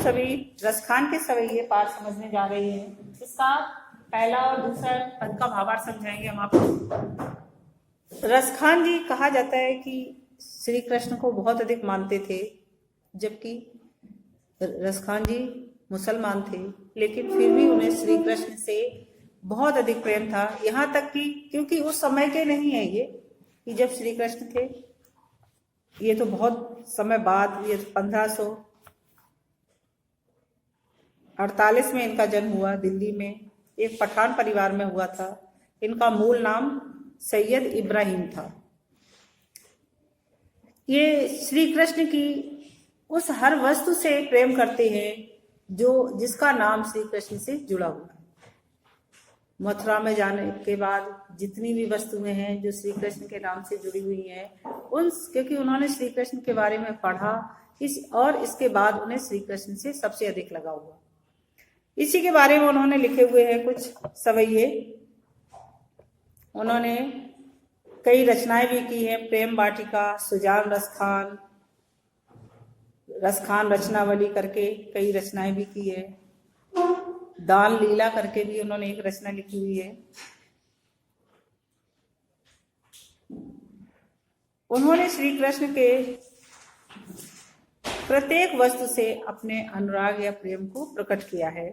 सभी रसखान के सवैये पाठ समझने जा रहे हैं। इसका पहला और दूसरा पद का भावार्थ समझाएंगे हम आपको। रसखान जी कहा जाता है कि श्री कृष्ण को बहुत अधिक मानते थे, जबकि रसखान जी मुसलमान थे, लेकिन फिर भी उन्हें श्री कृष्ण से बहुत अधिक प्रेम था। यहाँ तक कि क्योंकि उस समय के नहीं है ये कि जब श्री कृष्ण थे, ये तो बहुत समय बाद, ये 1548 में इनका जन्म हुआ। दिल्ली में एक पठान परिवार में हुआ था। इनका मूल नाम सैयद इब्राहिम था। ये श्री कृष्ण की उस हर वस्तु से प्रेम करते हैं जो जिसका नाम श्री कृष्ण से जुड़ा हुआ है। मथुरा में जाने के बाद जितनी भी वस्तुएं हैं जो श्री कृष्ण के नाम से जुड़ी हुई हैं, क्योंकि उन्होंने श्री कृष्ण के बारे में पढ़ा इसके बाद उन्हें श्री कृष्ण से सबसे अधिक लगाव हुआ। इसी के बारे में उन्होंने लिखे हुए हैं कुछ सवैये। उन्होंने कई रचनाएं भी की हैं। प्रेम वाटिका, सुजान रसखान, रसखान रचनावली करके कई रचनाएं भी की है। दान लीला करके भी उन्होंने एक रचना लिखी हुई है। उन्होंने श्री कृष्ण के प्रत्येक वस्तु से अपने अनुराग या प्रेम को प्रकट किया है।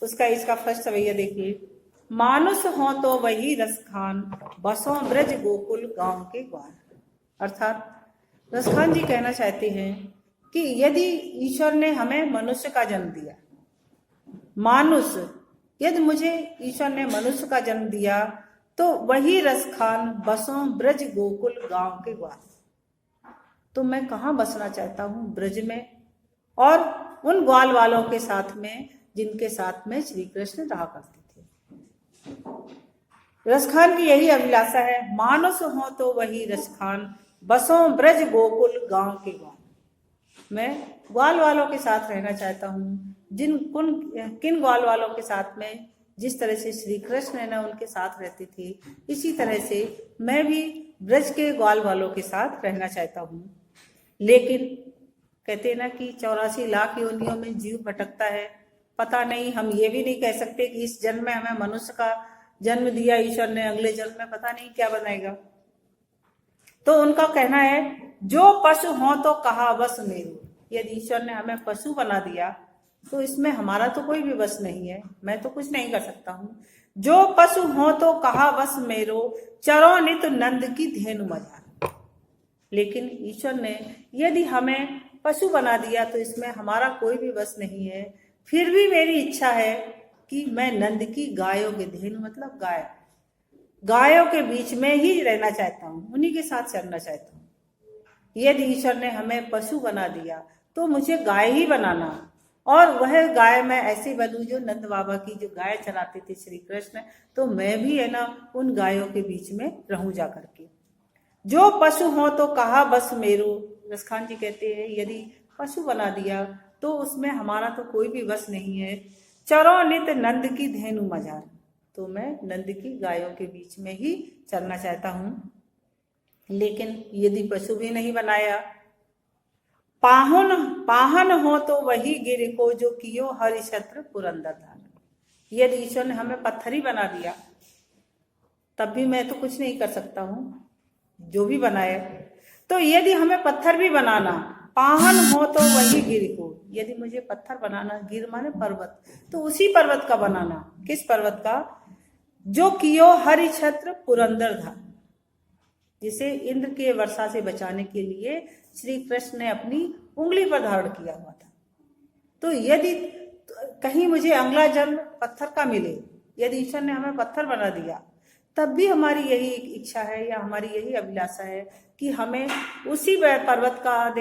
इसका फर्स्ट सवैया देखिए। मानुष हो तो वही रसखान, बसों ब्रज गोकुल गांव के ग्वाल। अर्थात रसखान जी कहना चाहते हैं कि यदि ईश्वर ने हमें मनुष्य का जन्म दिया, यदि मुझे ईश्वर ने मनुष्य का जन्म दिया, तो वही रसखान बसों ब्रज गोकुल गांव के ग्वाल। तो मैं कहाँ बसना चाहता हूँ? ब्रज में, और उन ग्वाल वालों के साथ में जिनके साथ में श्री कृष्ण रहा करते थे। रसखान की यही अभिलाषा है। मानुष हो तो वही रसखान, बसों ब्रज गोकुल गांव के ग्वाल। मैं ग्वाल वालों के साथ रहना चाहता हूँ। किन ग्वाल वालों के साथ में जिस तरह से श्री कृष्ण है ना उनके साथ रहते थे, इसी तरह से मैं भी ब्रज के ग्वाल वालों के साथ रहना चाहता हूँ। लेकिन कहते हैं ना कि 84 लाख योनियों में जीव भटकता है। पता नहीं, हम ये भी नहीं कह सकते कि इस जन्म में हमें मनुष्य का जन्म दिया ईश्वर ने, अगले जन्म में पता नहीं क्या बनाएगा। तो उनका कहना है, जो पशु हो तो कहा बस मेरू। यदि ईश्वर ने हमें पशु बना दिया तो इसमें हमारा तो कोई भी बस नहीं है, मैं तो कुछ नहीं कर सकता हूँ। जो पशु हो तो कहा बस मेरो, चरो नित नंद की धेनु मजार। लेकिन ईश्वर ने यदि हमें पशु बना दिया तो इसमें हमारा कोई भी बस नहीं है। फिर भी मेरी इच्छा है कि मैं नंद की गायों के, धेनु मतलब गायों के बीच में ही रहना चाहता हूँ, उन्हीं के साथ चलना चाहता हूँ। यदि ईश्वर ने हमें पशु बना दिया तो मुझे गाय ही बनाना, और वह गाय मैं ऐसी बनूं जो नंद बाबा की जो गाय चलाते थे श्री कृष्ण, तो मैं भी है ना उन गायों के बीच में रहूं जा करके। जो पशु हो तो कहा बस मेरो। रसखान जी कहते हैं यदि पशु बना दिया तो उसमें हमारा तो कोई भी बस नहीं है। चरो नित नंद की धेनु मजार। तो मैं नंद की गायों के बीच में ही चलना चाहता हूँ। लेकिन यदि पशु भी नहीं बनाया, पाहन हो तो वही गिर को, जो कियो हरि छत्र पुरंदर धारण। यदि ईश्वर ने हमें पत्थर ही बना दिया तब भी मैं तो कुछ नहीं कर सकता हूँ, जो भी बनाए। तो यदि हमें पत्थर भी बनाना, पाहन हो तो वही गिर को। यदि मुझे पत्थर बनाना, गिर माने पर्वत, तो उसी पर्वत का बनाना। किस पर्वत का? जो कियो हरि छत्र पुरंदर धारण, जिसे इंद्र के वर्षा से बचाने के लिए श्री कृष्ण ने अपनी उंगली पर धारण किया हुआ था। तो यदि कहीं मुझे अगला जन्म पत्थर का मिले, यदि ईश्वर ने हमें पत्थर बना दिया, तब भी हमारी यही इच्छा है या हमारी यही अभिलाषा है कि हमें उसी पर्वत का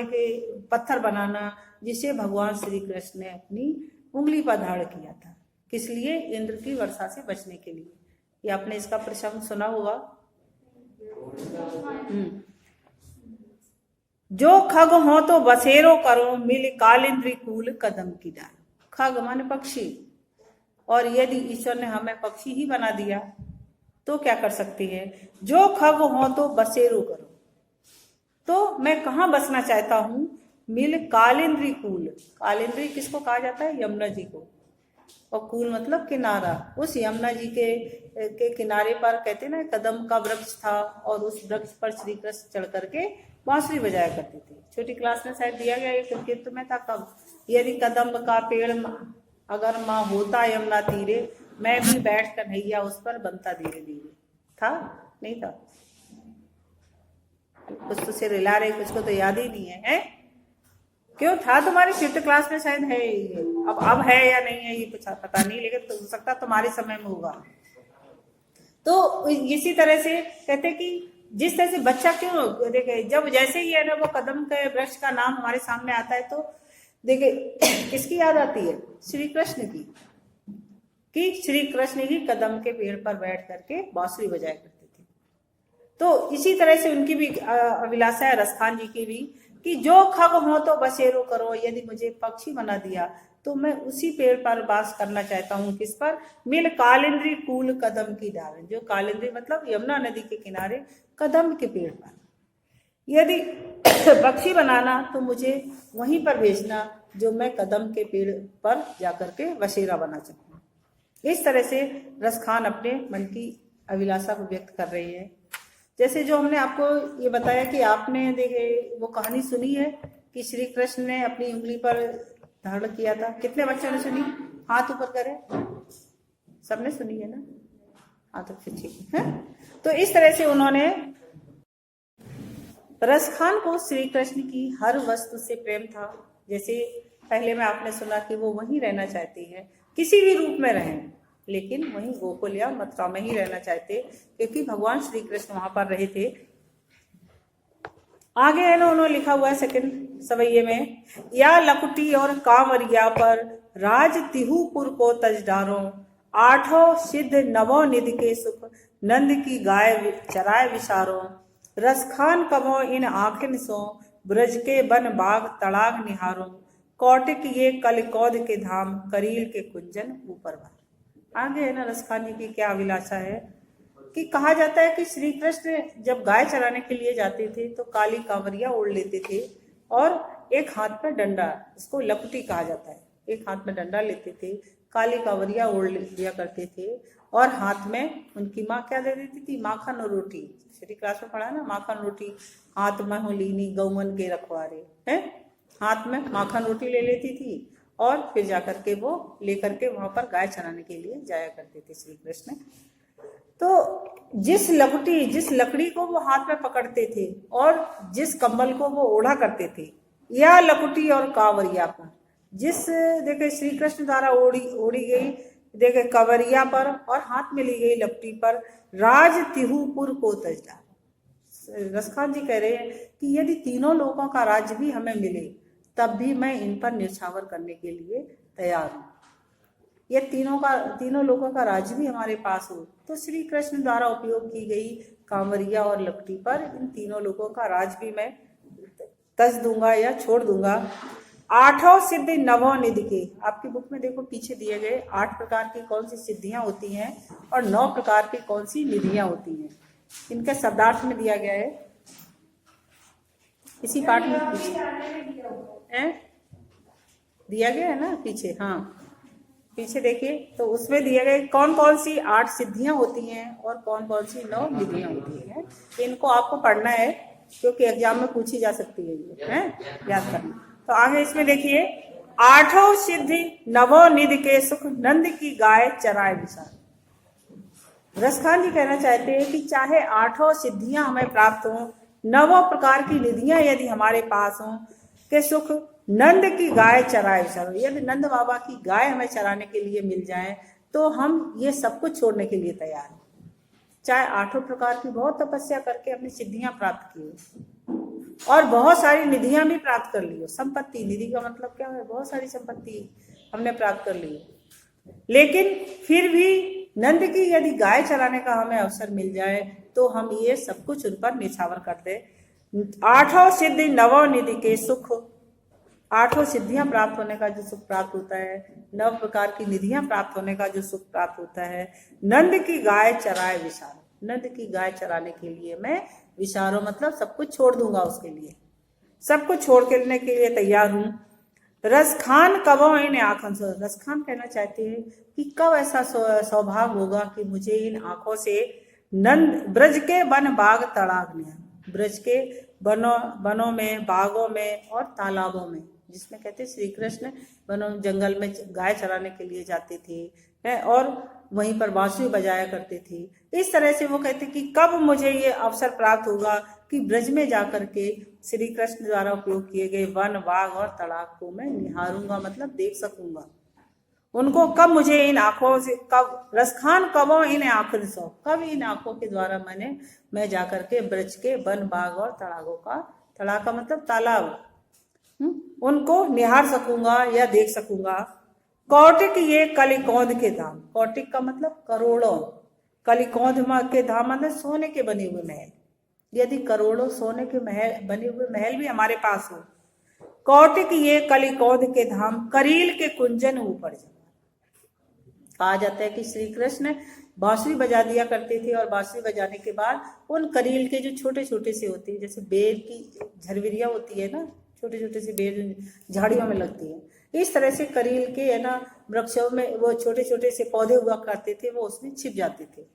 पत्थर बनाना जिसे भगवान श्री कृष्ण ने अपनी उंगली पर धारण किया था। किस लिए? इंद्र की वर्षा से बचने के लिए। ये आपने इसका प्रसंग सुना होगा। जो खग हो तो बसेरो करो, मिल कालिंद्री कूल कदम की डाल। खग माने पक्षी, और यदि ईश्वर ने हमें पक्षी ही बना दिया तो क्या कर सकती है? जो खग हो तो बसेरो करो। तो मैं कहाँ बसना चाहता हूँ? मिल कालिंद्री कूल। कालिंद्री किसको कहा जाता है? यमुना जी को। और कूल मतलब किनारा। उस यमुना जी के किनारे पर कहते ना कदम का वृक्ष था, और उस वृक्ष पर श्री कृष्ण चढ़ करके बांसुरी बजाया करते थे। छोटी क्लास में शायद दिया गया, एक संकेत में था कब, यदि कदम का पेड़ अगर माँ होता यमुना तीरे, मैं भी बैठ कर नैया उस पर बनता धीरे धीरे। था नहीं था? कुछ तो सिर हिला रहे, कुछ को तो याद ही नहीं है, क्यों था तुम्हारी फिफ्थ क्लास में शायद है ये। अब है या नहीं है ये कुछ पता नहीं, लेकिन तो हो सकता तुम्हारे समय में होगा। तो इसी तरह से कहते कि जिस तरह से बच्चा क्यों देखे, जब जैसे ही है ना वो कदम के वृक्ष का नाम हमारे सामने आता है, तो देखे किसकी याद आती है? श्री कृष्ण की, कि श्री कृष्ण ही कदम के पेड़ पर बैठ करके बांसुरी बजाया करते थे। तो इसी तरह से उनकी भी अभिलाषा है, रसखान जी की भी, कि जो खग हो तो बसेरो करो, यदि मुझे पक्षी बना दिया तो मैं उसी पेड़ पर वास करना चाहता हूँ। किस पर? मिल कालिंद्री कूल कदम की डाल। जो कालिंद्री मतलब यमुना नदी के किनारे कदम के पेड़ पर, यदि पक्षी बनाना तो मुझे वहीं पर भेजना जो मैं कदम के पेड़ पर जाकर के बसेरा बना सकूं। इस तरह से रसखान अपने मन की अभिलाषा को व्यक्त कर रही है। जैसे जो हमने आपको ये बताया कि आपने देखे वो कहानी सुनी है कि श्री कृष्ण ने अपनी उंगली पर धारण किया था। कितने बच्चों ने सुनी? हाथ ऊपर करें। सबने सुनी है ना? हाँ तो फिर ठीक है। तो इस तरह से उन्होंने, रसखान को श्री कृष्ण की हर वस्तु से प्रेम था। जैसे पहले में आपने सुना कि वो वहीं रहना चाहती है, किसी भी रूप में रहें, लेकिन वहीं गोकुल या मथुरा में ही रहना चाहते, क्योंकि भगवान श्री कृष्ण वहां पर रहे थे। आगे है ना, उन्होंने लिखा हुआ है सेकंड सवैये में, या लकुटी और कांवरिया पर राज तिहुपुर को तजदारो, आठों सिद्ध नवो निध के सुख, नंद की गाय चराय विचारो, रसखान कबो इन आखिन सो, ब्रज के वन बाग तड़ाग निहारो, कौटिक ये कलिकौद के धाम, करील के कुंजन ऊपर भर। आगे है ना रसखान जी की क्या अभिलाषा है कि कहा जाता है कि श्री कृष्ण जब गाय चराने के लिए जाते थे तो काली कांवरिया ओढ़ लेते थे, और एक हाथ में डंडा, इसको लकुटी कहा जाता है, एक हाथ में डंडा लेते थे, काली कांवरिया ओढ़ लिया करते थे, और हाथ में उनकी माँ क्या दे देती थी? माखन और रोटी। छोटी क्लास में पढ़ा ना, माखन रोटी। हाथ में हो लीनी गौमन के रखवारे, है, हाथ में माखन रोटी ले लेती थी, और फिर जाकर के वो लेकर के वहां पर गाय चराने के लिए जाया करते थे श्री कृष्ण। तो जिस लकड़ी को वो हाथ में पकड़ते थे और जिस कंबल को वो ओढ़ा करते थे, या लकुटी और कांवरिया पर, जिस देखे श्री कृष्ण द्वारा ओढ़ी गई देखे कांवरिया पर और हाथ में ली गई लकुटी पर राज तिहुपुर को तजदार। रसखान जी कह रहे हैं कि यदि तीनों लोगों का राज्य भी हमें मिले तब भी मैं इन पर न्यौछावर करने के लिए तैयार हूँ। ये तीनों लोगों का राज्य भी हमारे पास हो, तो श्री कृष्ण द्वारा उपयोग की गई कांवरिया और लकड़ी पर इन तीनों लोगों का राज भी मैं तज दूंगा या छोड़ दूंगा। आठों सिद्धि नवों निधि के, आपकी बुक में देखो पीछे दिए गए 8 प्रकार की कौन सी सिद्धियां होती हैं और 9 प्रकार की कौन सी निधियां होती हैं, इनका शब्दार्थ में दिया गया है इसी पाठ में दिया गया है ना पीछे। हाँ पीछे देखिए, तो उसमें दिए गए कौन कौन सी 8 सिद्धियां होती हैं और कौन कौन सी 9 निधियां होती हैं। इनको आपको पढ़ना है क्योंकि एग्जाम में पूछी जा सकती है, ये है याद करना। तो आगे इसमें देखिए, आठों सिद्धि नवो निधि के सुख, नंद की गाय चराए विशाल। रसखान जी कहना चाहते हैं कि चाहे 8 सिद्धियां हमें प्राप्त हों, 9 प्रकार की निधियां यदि हमारे पास हों, के सुख नंद की गाय चराए विचारो, यदि नंद बाबा की गाय हमें चराने के लिए मिल जाए तो हम ये सब कुछ छोड़ने के लिए तैयार हैं। चाहे 8 प्रकार की बहुत तपस्या करके अपनी सिद्धियां प्राप्त की और बहुत सारी निधियां भी प्राप्त कर ली हो। संपत्ति, निधि का मतलब क्या है? बहुत सारी संपत्ति हमने प्राप्त कर ली, लेकिन फिर भी नंद की यदि गाय चराने का हमें अवसर मिल जाए तो हम ये सब कुछ उन पर निछावर कर दे। 8 सिद्धि नवो निधि के सुख, 8 सिद्धियां प्राप्त होने का जो सुख प्राप्त होता है, 9 प्रकार की निधियां प्राप्त होने का जो सुख प्राप्त होता है। नंद की गाय चराए विचारो, नंद की गाय चराने के लिए मैं विचारो मतलब सब कुछ छोड़ दूंगा उसके लिए। सब कुछ छोड़ करने के लिए तैयार हूँ। रस खान कबो इन आंखों से, रस खान कहना चाहते हैं कि कब ऐसा सौभाग्य होगा कि मुझे इन आंखों से नंद ब्रज के वन बाग तड़ाग लिया, ब्रज के वनों में, बागों में और तालाबों में, जिसमें कहते श्री कृष्ण वनों जंगल में गाय चराने के लिए जाते थे और वहीं पर बांसुरी बजाया करते थे। इस तरह से वो कहते कि कब मुझे ये अवसर प्राप्त होगा कि ब्रज में जाकर के श्री कृष्ण द्वारा उपयोग किए गए वन बाग और तालाब को मैं निहारूंगा, मतलब देख सकूंगा उनको। कब मुझे इन आंखों से, कब रसखान कबो इन आंखों से, कब इन आंखों के द्वारा मैं जाकर के ब्रज के वन बाग और तालाबों का, तालाब का मतलब तालाब, उनको निहार सकूंगा या देख सकूंगा। कौटिक ये कलिकौंद के धाम, कौटिक का मतलब करोड़ों, कलिकौंद के धाम मतलब सोने के बने हुए महल। यदि करोड़ों सोने के महल बने हुए महल भी हमारे पास हो, कौटिक ये कलिकौंद के धाम करील के कुंजन ऊपर जा। कहा जाता है कि श्री कृष्ण बांसुरी बजा दिया करते थे और बांसुरी बजाने के बाद उन करील के जो छोटे छोटे से होते हैं, जैसे बेर की झरविरिया होती है ना, छोटे छोटे से बेर झाड़ियों में लगती है, इस तरह से करील के है ना वृक्षों में वो छोटे छोटे से पौधे हुआ करते थे, वो उसमें छिप जाते थे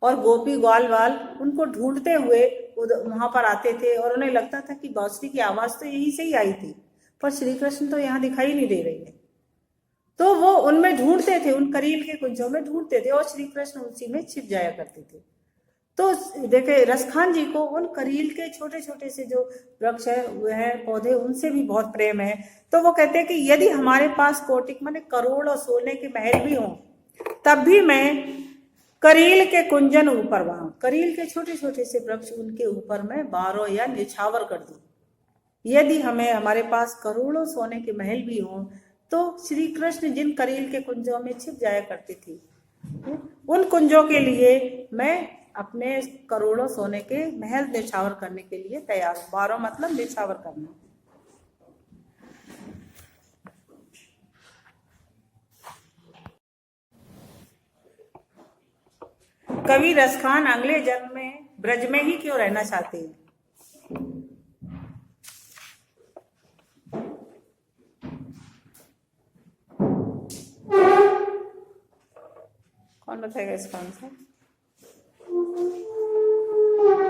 और गोपी ग्वाल वाल उनको ढूंढते हुए वहां पर आते थे और उन्हें लगता था कि बांसुरी की आवाज तो यहीं से ही आई थी, पर श्री कृष्ण तो यहाँ दिखाई नहीं दे रही है। तो वो उनमें ढूंढते थे, उन करील के कुंजों में ढूंढते थे और श्री कृष्ण उसी में छिप जाया करते थे। तो देखे रसखान जी को उन करील के छोटे छोटे से जो वृक्ष है वह पौधे, उनसे भी बहुत प्रेम है। तो वो कहते हैं कि यदि हमारे पास कोटिक माने करोड़ों सोने के महल भी हों, तब भी मैं करील के कुंजन ऊपर, वहां करील के छोटे छोटे से वृक्ष उनके ऊपर मैं बारों या निछावर कर दूं। यदि हमारे पास करोड़ों सोने के महल भी हों, तो श्री कृष्ण जिन करील के कुंजों में छिप जाया करती थी, उन कुंजों के लिए मैं अपने करोड़ों सोने के महल निछावर करने के लिए तैयार हूं। बारों मतलब निछावर करना। कवि रसखान अगले जन्म में ब्रज में ही क्यों रहना चाहते हैं? कौन बताएगा इसका आंसर?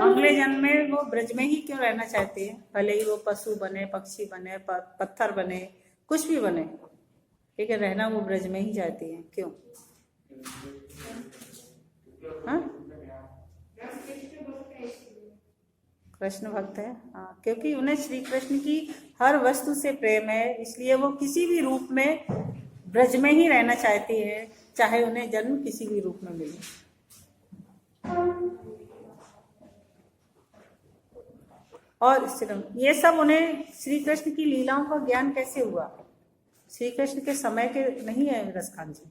अगले जन्म में वो ब्रज में ही क्यों रहना चाहते हैं? भले ही वो पशु बने, पक्षी बने, पत्थर बने, कुछ भी बने, लेकिन रहना वो ब्रज में ही चाहती हैं। क्यों? हाँ, कृष्ण भक्त है। हाँ, क्योंकि उन्हें श्री कृष्ण की हर वस्तु से प्रेम है, इसलिए वो किसी भी रूप में ब्रज में ही रहना चाहती है, चाहे उन्हें जन्म किसी भी रूप में मिले। और ये सब उन्हें श्री कृष्ण की लीलाओं का ज्ञान कैसे हुआ? श्री कृष्ण के समय के नहीं है रसखान जी,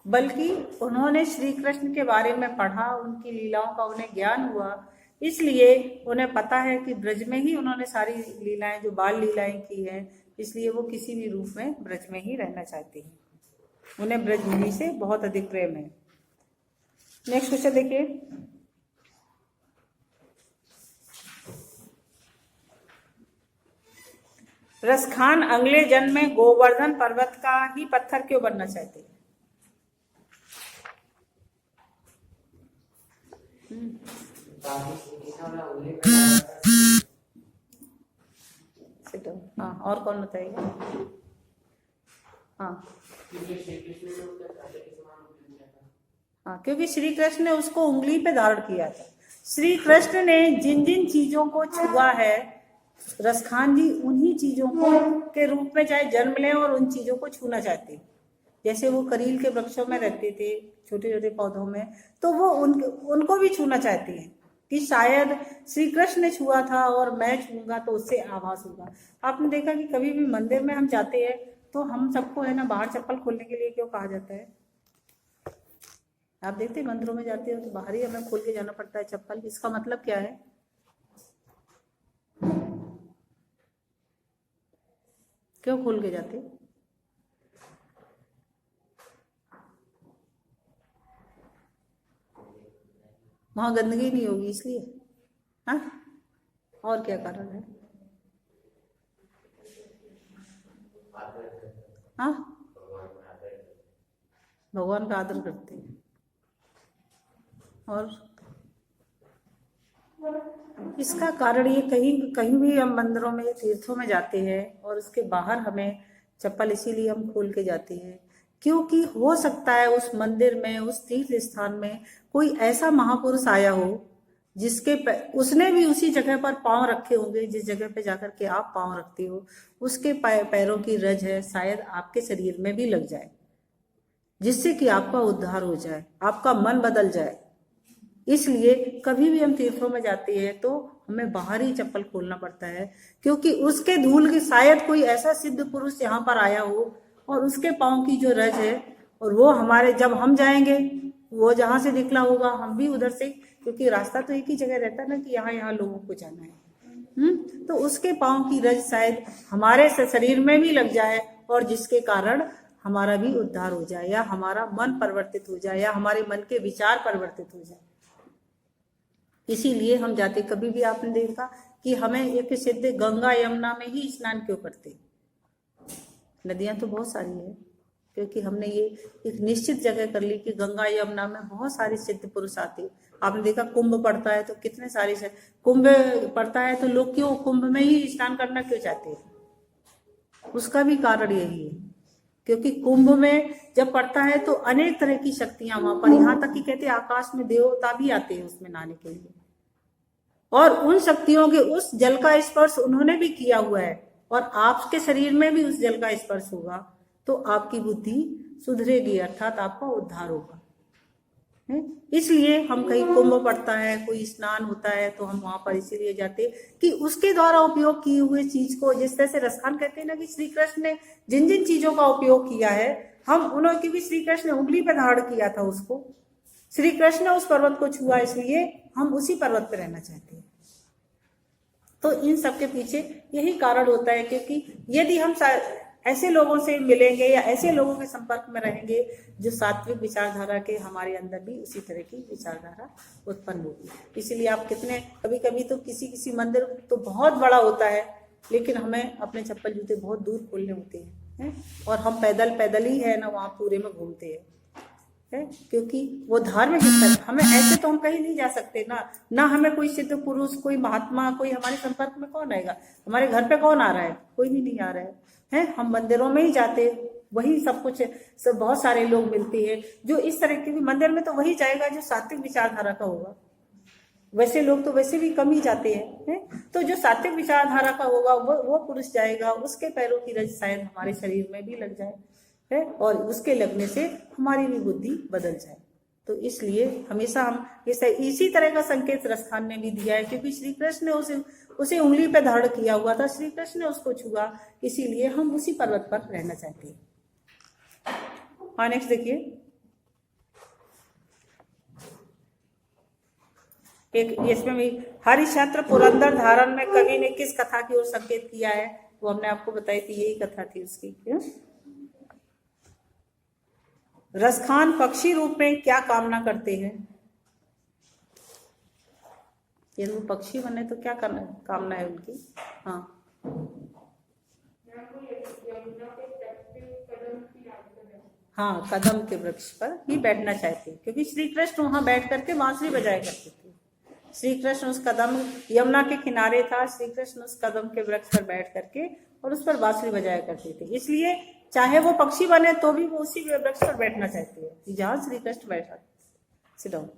बल्कि उन्होंने श्री कृष्ण के बारे में पढ़ा, उनकी लीलाओं का उन्हें ज्ञान हुआ, इसलिए उन्हें पता है कि ब्रज में ही उन्होंने सारी लीलाएं, जो बाल लीलाएं की हैं, इसलिए वो किसी भी रूप में ब्रज में ही रहना चाहती हैं। उन्हें ब्रजभूमि से बहुत अधिक प्रेम है। नेक्स्ट क्वेश्चन देखिए। रसखान अगले जन्म में गोवर्धन पर्वत का ही पत्थर क्यों बनना चाहते हैं? हाँ, और कौन बताएगा? हाँ हाँ, क्योंकि श्री कृष्ण ने उसको उंगली पे धारण किया था। श्री कृष्ण ने जिन जिन चीजों को छुआ है, रसखान जी उन्हीं चीजों को के रूप में चाहे जन्म लें और उन चीजों को छूना चाहते हैं। जैसे वो करील के वृक्षों में रहते थे, छोटे छोटे पौधों में, तो वो उनको भी छूना चाहती हैं कि शायद श्री कृष्ण ने छुआ था और मैं छूंगा तो उससे आभास होगा। आपने देखा कि कभी भी मंदिर में हम जाते हैं तो हम सबको है ना बाहर चप्पल खोलने के लिए क्यों कहा जाता है? आप देखते हैं मंदिरों में जाते हो तो बाहर ही हमें खोल के जाना पड़ता है चप्पल। इसका मतलब क्या है? क्यों खोल के जाते? वहां गंदगी नहीं होगी इसलिए। हाँ, और क्या कारण है? हाँ, भगवान का आदर करते हैं। और इसका कारण ये, कहीं कहीं भी हम मंदिरों में, तीर्थों में जाते हैं और उसके बाहर हमें चप्पल इसीलिए हम खोल के जाते हैं क्योंकि हो सकता है उस मंदिर में, उस तीर्थ स्थान में कोई ऐसा महापुरुष आया हो जिसके उसने भी उसी जगह पर पांव रखे होंगे जिस जगह पे जाकर के आप पांव रखते हो, उसके पैरों की रज है, शायद आपके शरीर में भी लग जाए, जिससे कि आपका उद्धार हो जाए, आपका मन बदल जाए। इसलिए कभी भी हम तीर्थों में जाते हैं तो हमें बाहर ही चप्पल खोलना पड़ता है क्योंकि उसके धूल के, शायद कोई ऐसा सिद्ध पुरुष यहाँ पर आया हो और उसके पांव की जो रज है, और वो हमारे, जब हम जाएंगे वो जहां से निकला होगा हम भी उधर से, क्योंकि रास्ता तो एक ही जगह रहता है ना कि यहाँ यहाँ लोगों को जाना है। तो उसके पांव की रज शायद हमारे शरीर में भी लग जाए और जिसके कारण हमारा भी उद्धार हो जाए, या हमारा मन परिवर्तित हो जाए, या हमारे मन के विचार परिवर्तित हो जाए। इसीलिए हम जाते, कभी भी आपने देखा कि हमें एक सिद्ध गंगा यमुना में ही स्नान क्यों करते? नदियां तो बहुत सारी है, क्योंकि हमने ये एक निश्चित जगह कर ली कि गंगा यमुना में बहुत सारे सिद्ध पुरुष आते। आपने देखा कुंभ पड़ता है तो कितने सारे कुंभ पड़ता है तो लोग क्यों कुंभ में ही स्नान करना क्यों चाहते हैं? उसका भी कारण यही है क्योंकि कुंभ में जब पड़ता है तो अनेक तरह की शक्तियां वहां पर, यहाँ तक कि कहते हैं आकाश में देवता भी आते हैं उसमें नहाने के लिए, और उन शक्तियों के उस जल का स्पर्श उन्होंने भी किया हुआ है, और आपके शरीर में भी उस जल का स्पर्श होगा तो आपकी बुद्धि सुधरेगी, अर्थात आपका उद्धार होगा। इसलिए हम कहीं कुंभ पड़ता है, कोई स्नान होता है तो हम वहां पर इसीलिए जाते कि उसके द्वारा उपयोग किए हुए चीज को, जिस तरह से रसखान कहते हैं ना कि श्री कृष्ण ने जिन जिन चीजों का उपयोग किया है, हम उन्होंने, क्योंकि श्री कृष्ण ने उंगली पे धारण किया था उसको, श्री कृष्ण ने उस पर्वत को छुआ, इसलिए हम उसी पर्वत पे रहना चाहते हैं। तो इन सब के पीछे यही कारण होता है, क्योंकि यदि हम ऐसे लोगों से मिलेंगे या ऐसे लोगों के संपर्क में रहेंगे जो सात्विक विचारधारा के, हमारे अंदर भी उसी तरह की विचारधारा उत्पन्न होगी। इसलिए आप कितने, कभी कभी तो किसी मंदिर तो बहुत बड़ा होता है लेकिन हमें अपने चप्पल जूते बहुत दूर खोलने होते हैं, और हम पैदल ही है ना वहाँ पूरे में घूमते हैं, क्योंकि वो धार्मिक स्थल, हमें ऐसे तो हम कहीं नहीं जा सकते ना हमें कोई सिद्ध पुरुष, कोई महात्मा, कोई हमारे संपर्क में कौन आएगा? हमारे घर पे कौन आ रहा है? कोई भी नहीं आ रहा है। हम मंदिरों में ही जाते, वही सब कुछ, सब बहुत सारे लोग मिलते हैं जो इस तरह के, भी मंदिर में तो वही जाएगा जो सात्विक विचारधारा का होगा, वैसे लोग तो वैसे भी कम ही जाते हैं। तो जो सात्विक विचारधारा का होगा वो पुरुष जाएगा, उसके पैरों की रज शायद हमारे शरीर में भी लग जाए है, और उसके लगने से हमारी भी बुद्धि बदल जाए। तो इसलिए हमेशा हम इसी तरह का संकेत रसखान ने भी दिया है, क्योंकि श्री कृष्ण ने उसे उंगली पे धारण किया हुआ था, श्री कृष्ण ने उसको छुआ, इसीलिए हम उसी पर्वत पर रहना चाहते हैं। हाँ, नेक्स्ट देखिए, एक इसमें भी हरिश्चंद्र पुरंदर धारण में कवि ने किस कथा की ओर संकेत किया है? वो हमने आपको बताई थी, यही कथा थी उसकी। रसखान पक्षी रूप में क्या कामना करते हैं? यदि वो पक्षी बने तो क्या करना कामना है उनकी? हाँ, हाँ, कदम के वृक्ष पर ही बैठना चाहते हैं, क्योंकि श्री कृष्ण वहां बैठ करके बांसुरी बजाया करते थे। श्री कृष्ण उस कदम, यमुना के किनारे था, श्री कृष्ण उस कदम के वृक्ष पर बैठ करके और उस पर बांसुरी बजाया करते थे। इसलिए चाहे वो पक्षी बने तो भी वो उसी वृक्ष पर बैठना चाहते हैं जहां श्री कृष्ण बैठा। Sit down.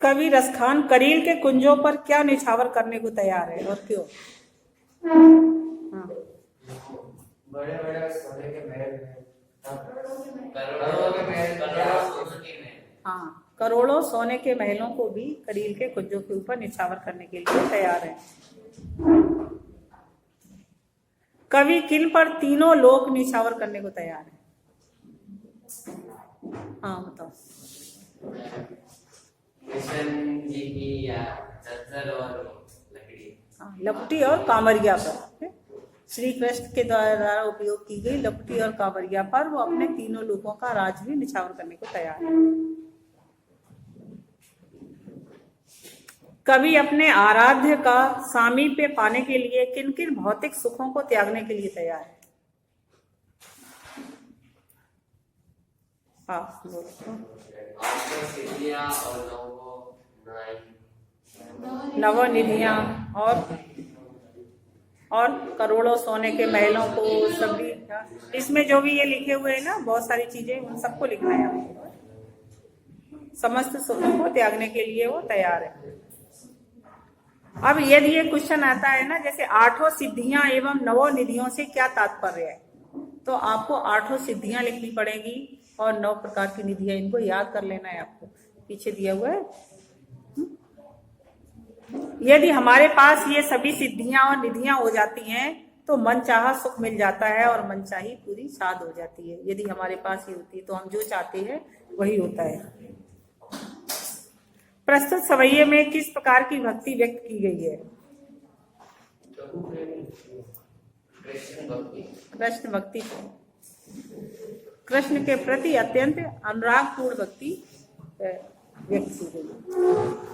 कवि रसखान करील के कुंजों पर क्या निछावर करने को तैयार है और क्यों? हाँ, बड़े बड़े सोने के महल में, हाँ, करोड़ों सोने के महलों को भी करील के कुंजों के ऊपर निछावर करने के लिए तैयार है। कवि किन पर तीनों लोक निछावर करने को तैयार है? हाँ, बताओ। कृष्ण जी की या चद्दर और लकड़ी, हाँ, लपटी और कामरिया पर। श्री कृष्ण के द्वारा उपयोग की गई लपटी और कांवरिया पर वो अपने तीनों लोगों का राज भी निछावर करने को तैयार है। कवि अपने आराध्य का सामीप्य पाने के लिए किन किन भौतिक सुखों को त्यागने के लिए तैयार है? आप बोलो। सिद्धियां और नवनिधियां और करोड़ों सोने के महलों को सभी, इसमें जो भी ये लिखे हुए हैं ना बहुत सारी चीजें, उन सबको लिखना है आपको। समस्त सुखों को त्यागने के लिए वो तैयार है। अब यदि ये क्वेश्चन आता है ना, जैसे आठों सिद्धियां एवं नवो निधियों से क्या तात्पर्य है, तो आपको आठों सिद्धियां लिखनी पड़ेगी और 9 प्रकार की निधियां, इनको याद कर लेना है आपको, पीछे दिया हुआ है। यदि हमारे पास ये सभी सिद्धियां और निधियां हो जाती हैं तो मनचाहा सुख मिल जाता है और मनचाही पूरी साध हो जाती है। यदि हमारे पास ये होती है तो हम जो चाहते हैं वही होता है। प्रस्तुत सवैये में किस प्रकार की भक्ति व्यक्त की गई है? कृष्ण भक्ति, कृष्ण के प्रति अत्यंत अनुरागपूर्ण भक्ति व्यक्त की गई है।